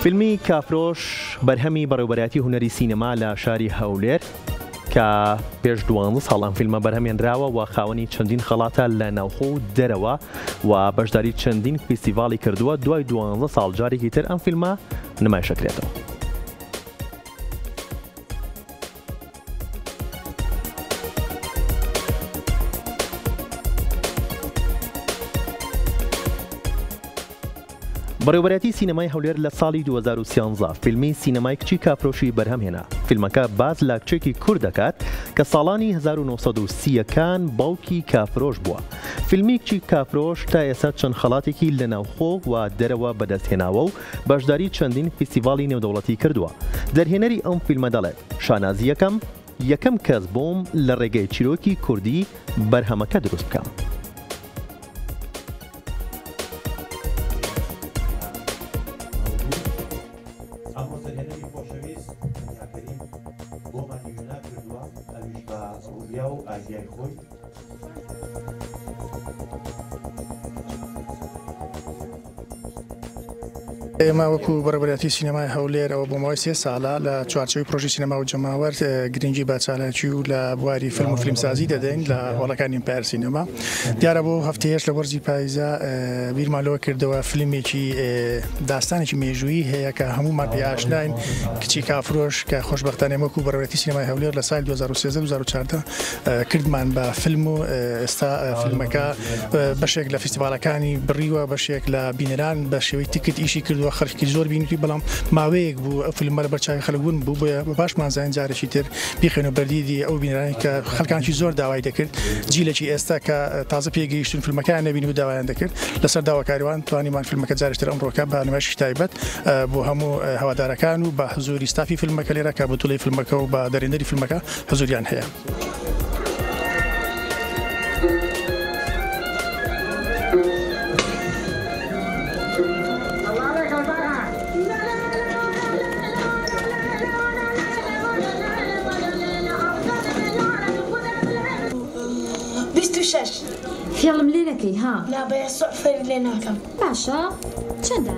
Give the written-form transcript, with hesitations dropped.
فیلمی کافرۆش بەرهەمی بەڕێوەبەرایەتی هونەری سینەما لە شاری هەولێر کە پێش 12 ساڵ ئەم فیلمە بەرهەمێنراوە و خاوەنی چەندین خەڵاتە لە ناوخۆ و دەرەوە و بەشداری چەندین فیستیڤاڵی کردووە. دوای 12 ساڵ جارێکی تر ئەم فیلمە نمایشەکرێتەوە. بەڕێوەبەرایەتی سینەمای هەولێر لە ساڵی 2013 فیلمی سینەمای کچی کافرۆشی بەرهەمهێنا. فیلمەکە باز لە کچێکی کوڕ دەکات کە ساڵانی 1930ەکان باوکی کافرۆش بووە. فیلمی کچی کافرۆش تا ئێستا چەند خەڵاتێکی لە ناوخۆ و دەرەوە بەدەستهێناوە و بەشداری چەندین فیستیڤاڵی نێودەوڵەتی کردووە. دەرهێنەری ئەم فیلمە دەڵێت شانازی یەکەم کەس بۆم لە ڕێگەی چیرۆکی کوردی بەرهەمەکە دروست بکەم. ئێمە وەکو بەڕێوەبەرایەتی سینەمای هەولێر ئەوە بۆ ماوەی 3 ساڵە لە چوارچێوەی پرۆژەی سینەما و جەماوەر گرنگی بە چالاکی و لە بواری فیلم و فیلمسازی دەدەین لە هۆڵەکانی ئیمپایر سینەما. دیارە بۆ هەفتەیەش لە وەرزی پاییزە بیرمانەوە کردەوە فیلمێکی داستانێکی مێژوویی هەیە کە هەموومان پێی ئاشناین، کچی کافرۆش، کە خۆشبەختانە وەکو بەڕێوەبەرایەتی سینەمای هەولێر لە ساڵی 2013-2014 کردمان بە فیلم و ئێستا فیلمەکە بەشێک لە فیستیڤاڵەکانی بڕیوە، بەشێک لە بینەران بە شێوەی تیکت ئیشی کردووە، خەڵکی زۆر بینیوی، بەڵام ماوەیەک بوو ئەو فیلمە لە بەرچاوی خەڵک بوون بوو بۆ پاشمان زانین جارێکی تر بیخێنە بەردیدی ئەو بینەرانی کە خەڵکانکی زۆر داوای دەکرد. جیلێکی ئێستا کە تازە پێگەیشتون فیلمەکان نەبینی و داوایان دەکرد. لەسەر داواکاریوان توانیمان فیلمەکە جارێکتر ئەمڕۆکە بە نمایشی تایبەت بۆ هەموو هەوادارەکان و بە حزوری ستافی فیلمەکە لێرە کە بە توڵەی فیلمەکە و بە دەرێنەری فیلمەکە حزوریان هەیە. فيلم لێ نەکەی ها؟ لا بە سۆفێر لێ ناکەم. باشە چەندە؟